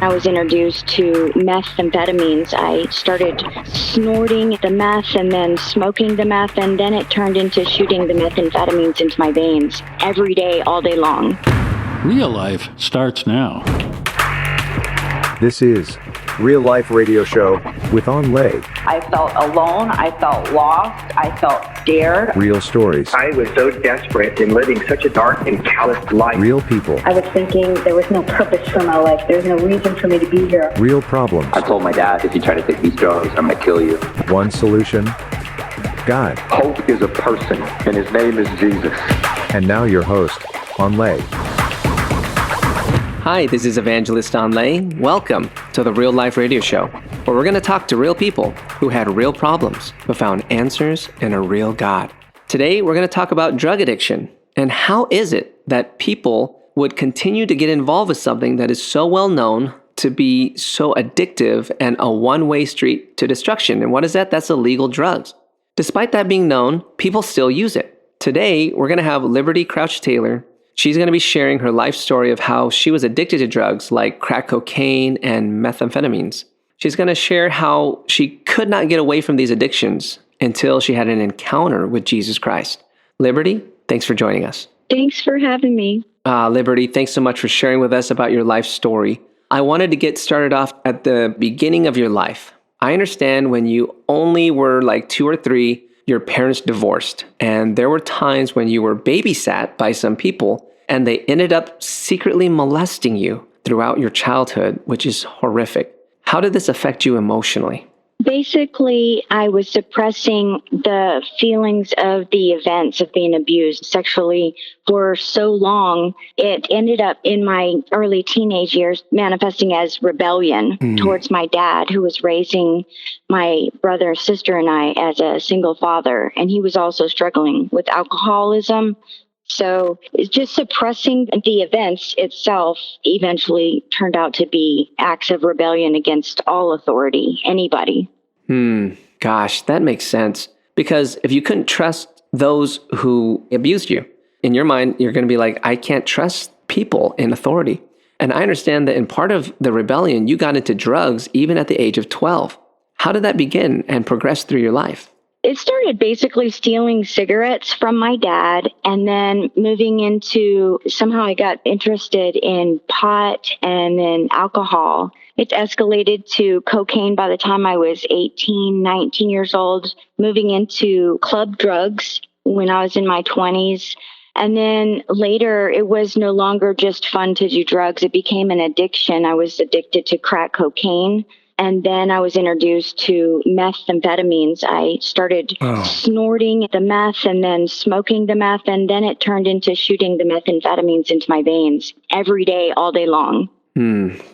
I was introduced to methamphetamines. I started snorting the meth and then smoking the meth, and then it turned into shooting the methamphetamines into my veins every day, all day long. Real life starts now. This is Real Life Radio Show with Lay. I felt alone. I felt lost. I felt scared. Real stories. I was so desperate in living such a dark and callous life. Real people. I was thinking there was no purpose for my life. There's no reason for me to be here. Real problems. I told my dad, if you try to take these drugs, I'm going to kill you. One solution. God. Hope is a person, and his name is Jesus. And now your host, Lay. Hi, this is Evangelist Lay. Welcome to the Real Life Radio Show, where we're going to talk to real people who had real problems but found answers in a real God. Today, we're going to talk about drug addiction and how is it that people would continue to get involved with something that is so well known to be so addictive and a one-way street to destruction. And what is that? That's illegal drugs. Despite that being known, people still use it. Today, we're going to have Liberty Crouch Taylor. She's going to be sharing her life story of how she was addicted to drugs like crack cocaine and methamphetamines. She's going to share how she could not get away from these addictions until she had an encounter with Jesus Christ. Liberty, thanks for joining us. Thanks for having me. Liberty, thanks so much for sharing with us about your life story. I wanted to get started off at the beginning of your life. I understand when you only were like 2 or 3, your parents divorced, and there were times when you were babysat by some people, and they ended up secretly molesting you throughout your childhood, which is horrific. How did this affect you emotionally? Basically, I was suppressing the feelings of the events of being abused sexually for so long. It ended up in my early teenage years manifesting as rebellion towards my dad, who was raising my brother, sister, and I as a single father. And he was also struggling with alcoholism. So it's just suppressing the events itself eventually turned out to be acts of rebellion against all authority, anybody. Gosh, that makes sense. Because if you couldn't trust those who abused you, in your mind, you're going to be like, I can't trust people in authority. And I understand that in part of the rebellion, you got into drugs even at the age of 12. How did that begin and progress through your life? It started basically stealing cigarettes from my dad and then moving into, somehow I got interested in pot and then alcohol. It escalated to cocaine by the time I was 18, 19 years old, moving into club drugs when I was in my 20s. And then later, it was no longer just fun to do drugs. It became an addiction. I was addicted to crack cocaine. And then I was introduced to methamphetamines. I started snorting the meth and then smoking the meth, and then it turned into shooting the methamphetamines into my veins every day, all day long.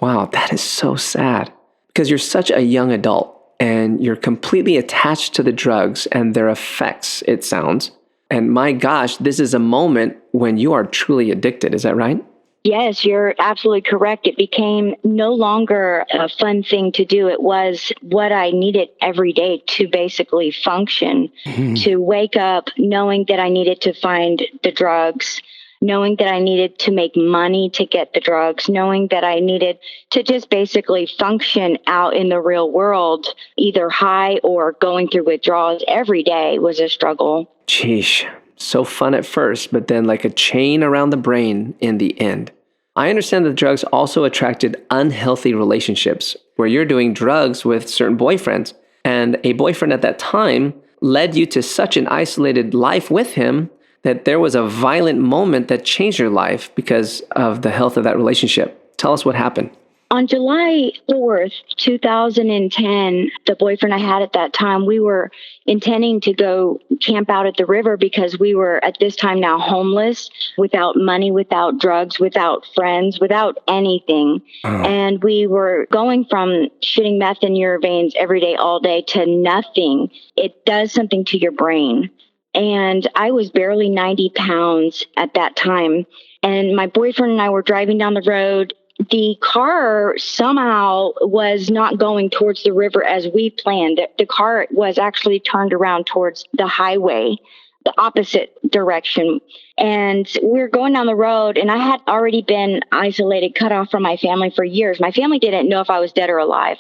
Wow, that is so sad. Because you're such a young adult and you're completely attached to the drugs and their effects, it sounds. And my gosh, this is a moment when you are truly addicted. Is that right? Yes, you're absolutely correct. It became no longer a fun thing to do. It was what I needed every day to basically function, to wake up knowing that I needed to find the drugs, knowing that I needed to make money to get the drugs, knowing that I needed to just basically function out in the real world, either high or going through withdrawals. Every day was a struggle. Sheesh. So fun at first, but then like a chain around the brain in the end. I understand that drugs also attracted unhealthy relationships where you're doing drugs with certain boyfriends. And a boyfriend at that time led you to such an isolated life with him that there was a violent moment that changed your life because of the health of that relationship. Tell us what happened. On July 4th, 2010, the boyfriend I had at that time, we were intending to go camp out at the river because we were at this time now homeless, without money, without drugs, without friends, without anything. And we were going from shooting meth in your veins every day, all day to nothing. It does something to your brain. And I was barely 90 pounds at that time. And my boyfriend and I were driving down the road. The car somehow was not going towards the river as we planned. The car was actually turned around towards the highway. the opposite direction. And we were going down the road, and I had already been isolated, cut off from my family for years. My family didn't know if I was dead or alive.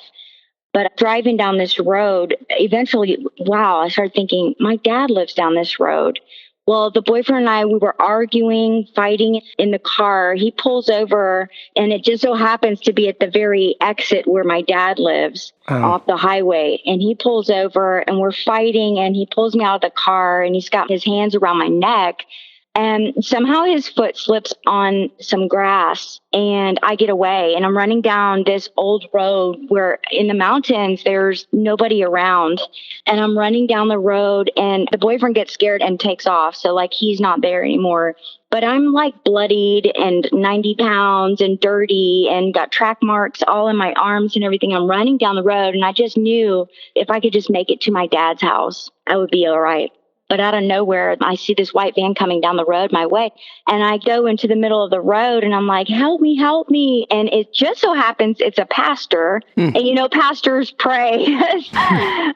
But driving down this road, eventually, wow, I started thinking, my dad lives down this road. Well, the boyfriend and I, we were arguing, fighting in the car. He pulls over, and it just so happens to be at the very exit where my dad lives off the highway. And he pulls over, and we're fighting, and he pulls me out of the car, and he's got his hands around my neck. And somehow his foot slips on some grass, and I get away, and I'm running down this old road where in the mountains there's nobody around, and I'm running down the road, and the boyfriend gets scared and takes off. So like he's not there anymore, but I'm like bloodied and 90 pounds and dirty and got track marks all in my arms and everything. I'm running down the road, and I just knew if I could just make it to my dad's house, I would be all right. But out of nowhere, I see this white van coming down the road my way. And I go into the middle of the road, and I'm like, help me, help me. And it just so happens it's a pastor. And, you know, pastors pray.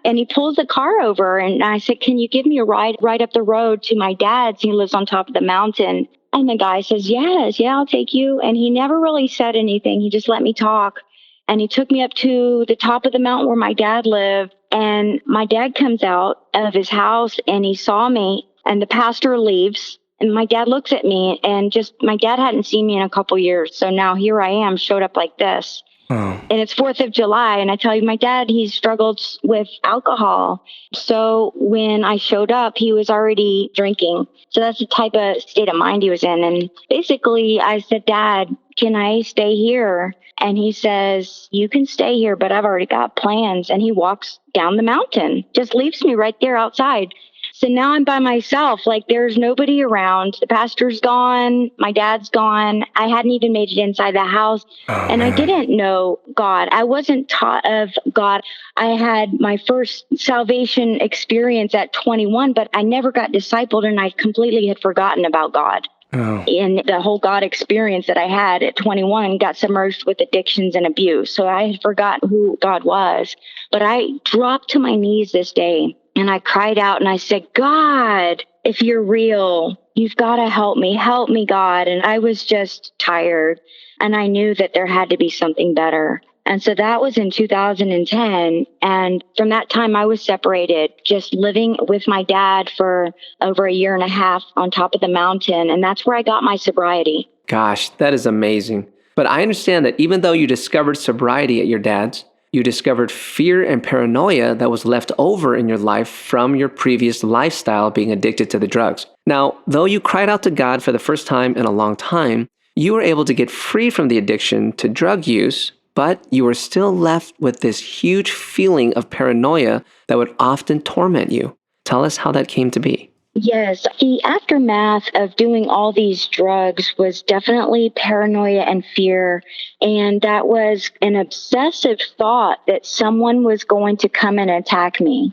And he pulls the car over, and I said, can you give me a ride right up the road to my dad's? He lives on top of the mountain. And the guy says, yes, yeah, I'll take you. And he never really said anything. He just let me talk. And he took me up to the top of the mountain where my dad lived. And my dad comes out of his house, and he saw me, and the pastor leaves, and my dad looks at me, and just my dad hadn't seen me in a couple years. So now here I am, showed up like this. And it's 4th of July. And I tell you, my dad, he struggled with alcohol. So when I showed up, he was already drinking. So that's the type of state of mind he was in. And basically I said, Dad, can I stay here? And he says, you can stay here, but I've already got plans. And he walks down the mountain, just leaves me right there outside. So now I'm by myself. Like there's nobody around. The pastor's gone. My dad's gone. I hadn't even made it inside the house. And I didn't know God. I wasn't taught of God. I had my first salvation experience at 21, but I never got discipled, and I completely had forgotten about God. And the whole God experience that I had at 21 got submerged with addictions and abuse. So I had forgotten who God was. But I dropped to my knees this day, and I cried out, and I said, God, if you're real, you've got to help me, God. And I was just tired, and I knew that there had to be something better. And so that was in 2010. And from that time, I was separated, just living with my dad for over a year and a half on top of the mountain. And that's where I got my sobriety. Gosh, that is amazing. But I understand that even though you discovered sobriety at your dad's, you discovered fear and paranoia that was left over in your life from your previous lifestyle being addicted to the drugs. Now, though you cried out to God for the first time in a long time, you were able to get free from the addiction to drug use, but you were still left with this huge feeling of paranoia that would often torment you. Tell us how that came to be. Yes, the aftermath of doing all these drugs was definitely paranoia and fear. And that was an obsessive thought that someone was going to come and attack me.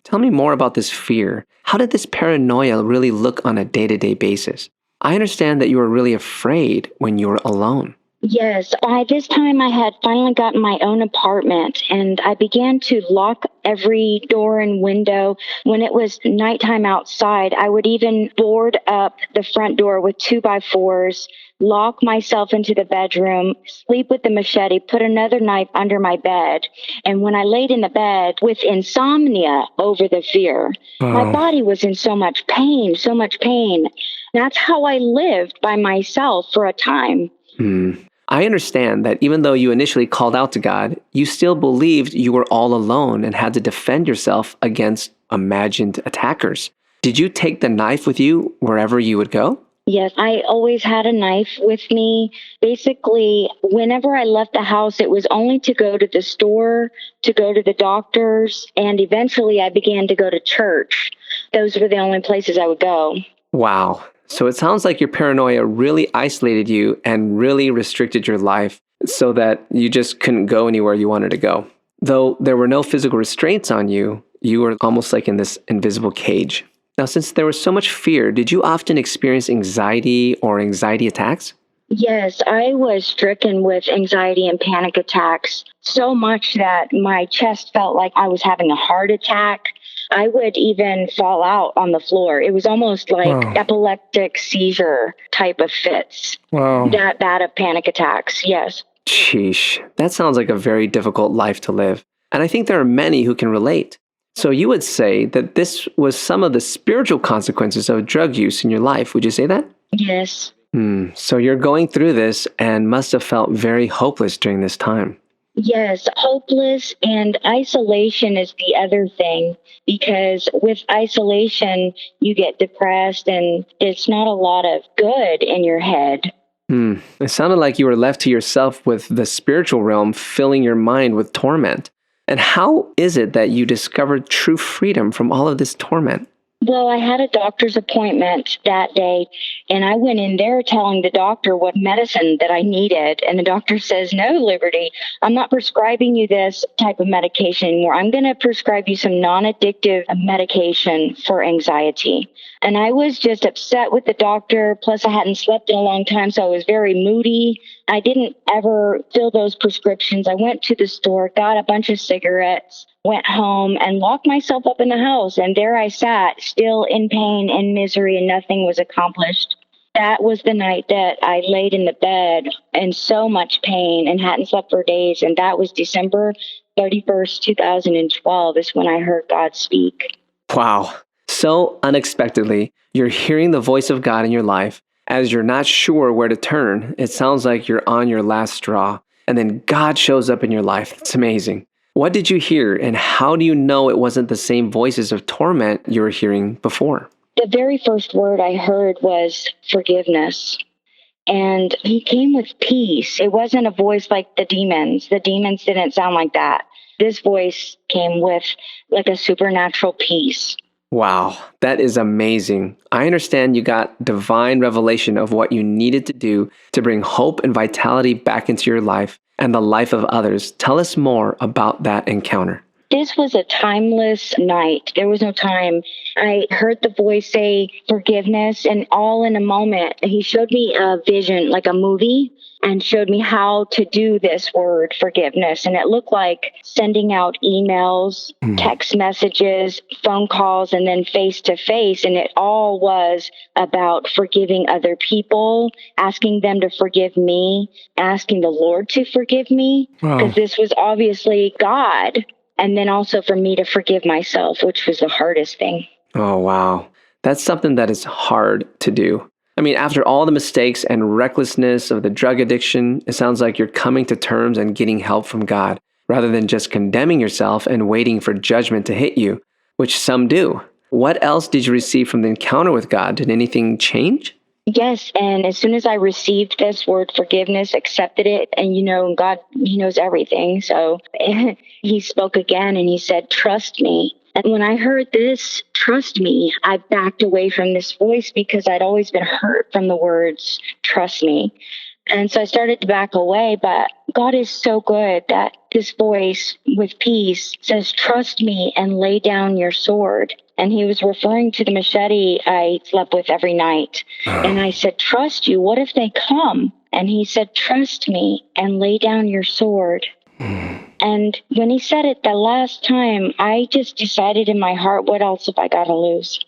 Tell me more about this fear. How did this paranoia really look on a day-to-day basis? I understand that you were really afraid when you were alone. Yes, by this time I had finally gotten my own apartment, and I began to lock every door and window. When it was nighttime outside, I would even board up the front door with 2x4s, lock myself into the bedroom, sleep with the machete, put another knife under my bed. And when I laid in the bed with insomnia over the fear, my body was in so much pain, so much pain. That's how I lived by myself for a time. I understand that even though you initially called out to God, you still believed you were all alone and had to defend yourself against imagined attackers. Did you take the knife with you wherever you would go? Yes, I always had a knife with me. Basically, whenever I left the house, it was only to go to the store, to go to the doctors, and eventually I began to go to church. Those were the only places I would go. Wow. So it sounds like your paranoia really isolated you and really restricted your life so that you just couldn't go anywhere you wanted to go. Though there were no physical restraints on you, you were almost like in this invisible cage. Now, since there was so much fear, did you often experience anxiety or anxiety attacks? Yes, I was stricken with anxiety and panic attacks so much that my chest felt like I was having a heart attack. I would even fall out on the floor. It was almost like Wow. epileptic seizure type of fits. Wow. That bad of panic attacks, yes. Sheesh. That sounds like a very difficult life to live. And I think there are many who can relate. So you would say that this was some of the spiritual consequences of drug use in your life. Would you say that? Yes. So you're going through this and must have felt very hopeless during this time. Yes, hopeless, and isolation is the other thing, because with isolation, you get depressed and it's not a lot of good in your head. It sounded like you were left to yourself with the spiritual realm filling your mind with torment. And how is it that you discovered true freedom from all of this torment? Well, I had a doctor's appointment that day, and I went in there telling the doctor what medicine that I needed. And the doctor says, "No, Liberty, I'm not prescribing you this type of medication anymore. I'm going to prescribe you some non-addictive medication for anxiety." And I was just upset with the doctor. Plus, I hadn't slept in a long time, so I was very moody. I didn't ever fill those prescriptions. I went to the store, got a bunch of cigarettes, went home and locked myself up in the house. And there I sat, still in pain and misery, and nothing was accomplished. That was the night that I laid in the bed in so much pain and hadn't slept for days. And that was December 31st, 2012 is when I heard God speak. Wow. So unexpectedly, you're hearing the voice of God in your life. As you're not sure where to turn, it sounds like you're on your last straw. And then God shows up in your life. It's amazing. What did you hear, and how do you know it wasn't the same voices of torment you were hearing before? The very first word I heard was forgiveness. And he came with peace. It wasn't a voice like the demons. The demons didn't sound like that. This voice came with like a supernatural peace. Wow, that is amazing. I understand you got divine revelation of what you needed to do to bring hope and vitality back into your life and the life of others. Tell us more about that encounter. This was a timeless night. There was no time. I heard the voice say forgiveness, and all in a moment, he showed me a vision, like a movie, and showed me how to do this word forgiveness. And it looked like sending out emails, text messages, phone calls, and then face to face. And it all was about forgiving other people, asking them to forgive me, asking the Lord to forgive me, because this was obviously God. And then also for me to forgive myself, which was the hardest thing. Oh, wow. That's something that is hard to do. I mean, after all the mistakes and recklessness of the drug addiction, it sounds like you're coming to terms and getting help from God, rather than just condemning yourself and waiting for judgment to hit you, which some do. What else did you receive from the encounter with God? Did anything change? Yes, and as soon as I received this word forgiveness, accepted it, and God, he knows everything. So he spoke again and he said, "Trust me." And when I heard this, "trust me," I backed away from this voice because I'd always been hurt from the words, "trust me." And so I started to back away, but God is so good that this voice with peace says, "Trust me and lay down your sword." And he was referring to the machete I slept with every night. And I said, "Trust you. What if they come?" And he said, "Trust me and lay down your sword." And when he said it the last time, I just decided in my heart, what else have I got to lose?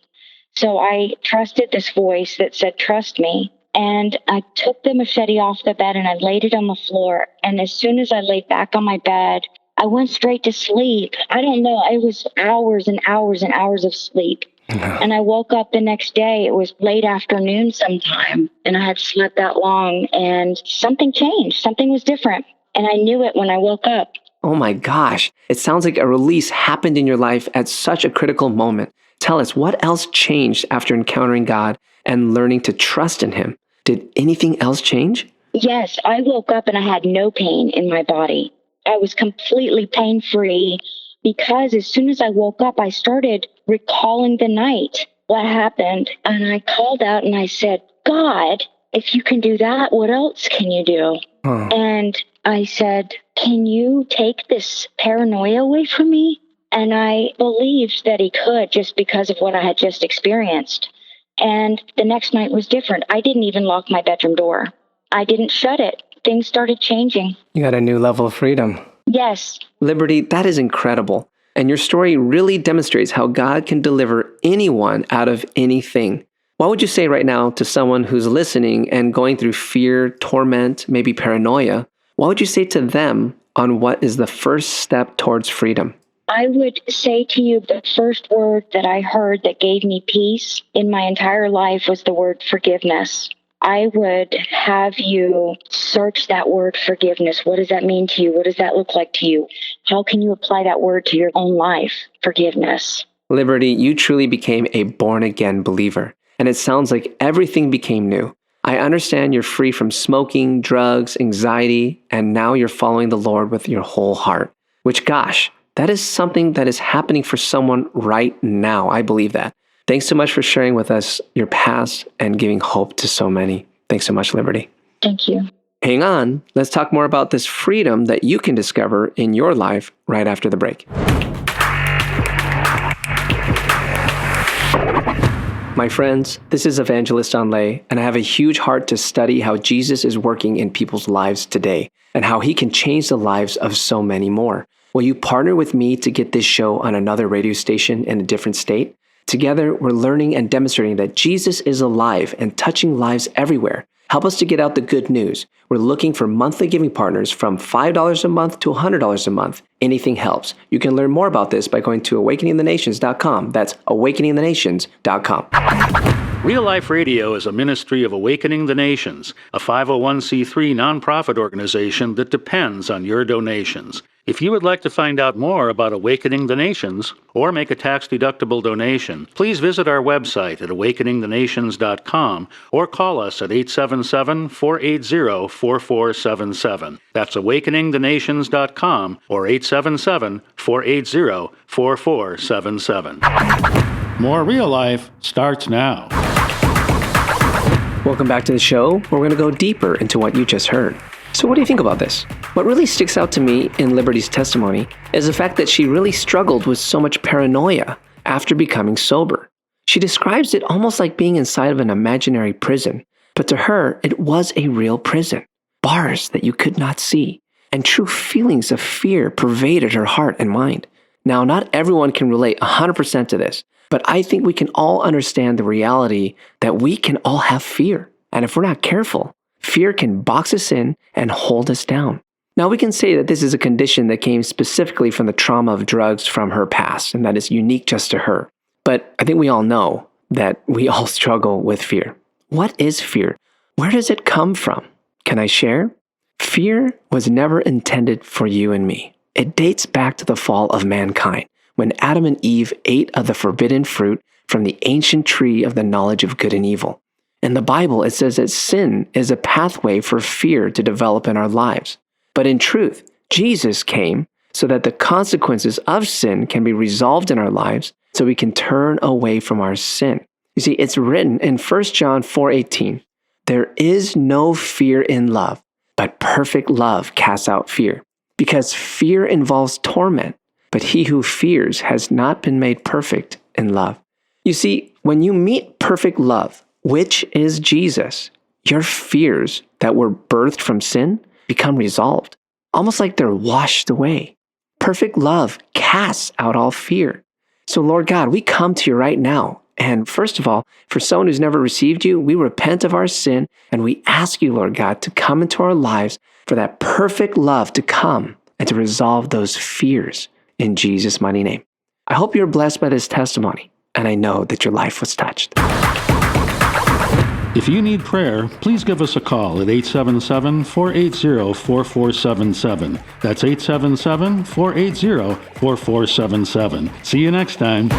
So I trusted this voice that said, "Trust me." And I took the machete off the bed and I laid it on the floor. And as soon as I laid back on my bed, I went straight to sleep. I don't know. It was hours and hours and hours of sleep. And I woke up the next day. It was late afternoon sometime. And I had slept that long. And something changed. Something was different. And I knew it when I woke up. Oh my gosh. It sounds like a release happened in your life at such a critical moment. Tell us, what else changed after encountering God and learning to trust in Him? Did anything else change? Yes, I woke up and I had no pain in my body. I was completely pain-free because as soon as I woke up, I started recalling the night, what happened. And I called out and I said, "God, if you can do that, what else can you do?" And I said, "Can you take this paranoia away from me?" And I believed that he could just because of what I had just experienced. And the next night was different. I didn't even lock my bedroom door. I didn't shut it. Things started changing. You got a new level of freedom. Yes. Liberty, that is incredible. And your story really demonstrates how God can deliver anyone out of anything. What would you say right now to someone who's listening and going through fear, torment, maybe paranoia? What would you say to them on what is the first step towards freedom? I would say to you the first word that I heard that gave me peace in my entire life was the word forgiveness. I would have you search that word forgiveness. What does that mean to you? What does that look like to you? How can you apply that word to your own life? Forgiveness. Liberty, you truly became a born-again believer, and it sounds like everything became new. I understand you're free from smoking, drugs, anxiety, and now you're following the Lord with your whole heart, which, gosh, that is something that is happening for someone right now. I believe that. Thanks so much for sharing with us your past and giving hope to so many. Thanks so much, Liberty. Thank you. Hang on. Let's talk more about this freedom that you can discover in your life right after the break. My friends, this is Evangelist Anlay, and I have a huge heart to study how Jesus is working in people's lives today and how he can change the lives of so many more. Will you partner with me to get this show on another radio station in a different state? Together, we're learning and demonstrating that Jesus is alive and touching lives everywhere. Help us to get out the good news. We're looking for monthly giving partners from $5 a month to $100 a month. Anything helps. You can learn more about this by going to awakeningthenations.com. That's awakeningthenations.com. Real Life Radio is a ministry of Awakening the Nations, a 501c3 nonprofit organization that depends on your donations. If you would like to find out more about Awakening the Nations or make a tax-deductible donation, please visit our website at awakeningthenations.com or call us at 877-480-4477. That's awakeningthenations.com or 877-480-4477. More Real Life starts now. Welcome back to the show. We're going to go deeper into what you just heard. So what do you think about this? What really sticks out to me in Liberty's testimony is the fact that she really struggled with so much paranoia after becoming sober. She describes it almost like being inside of an imaginary prison, but to her, it was a real prison. Bars that you could not see, and true feelings of fear pervaded her heart and mind. Now, not everyone can relate 100% to this, but I think we can all understand the reality that we can all have fear. And if we're not careful, fear can box us in and hold us down. Now, we can say that this is a condition that came specifically from the trauma of drugs from her past, and that is unique just to her. But I think we all know that we all struggle with fear. What is fear? Where does it come from? Can I share? Fear was never intended for you and me. It dates back to the fall of mankind, when Adam and Eve ate of the forbidden fruit from the ancient tree of the knowledge of good and evil. In the Bible, it says that sin is a pathway for fear to develop in our lives. But in truth, Jesus came so that the consequences of sin can be resolved in our lives so we can turn away from our sin. You see, it's written in 1 John 4:18, "There is no fear in love, but perfect love casts out fear. Because fear involves torment, but he who fears has not been made perfect in love." You see, when you meet perfect love, which is Jesus, your fears that were birthed from sin become resolved, almost like they're washed away. Perfect love casts out all fear. So Lord God, we come to you right now. And first of all, for someone who's never received you, we repent of our sin and we ask you, Lord God, to come into our lives for that perfect love to come and to resolve those fears in Jesus' mighty name. I hope you're blessed by this testimony, and I know that your life was touched. If you need prayer, please give us a call at 877-480-4477. That's 877-480-4477. See you next time.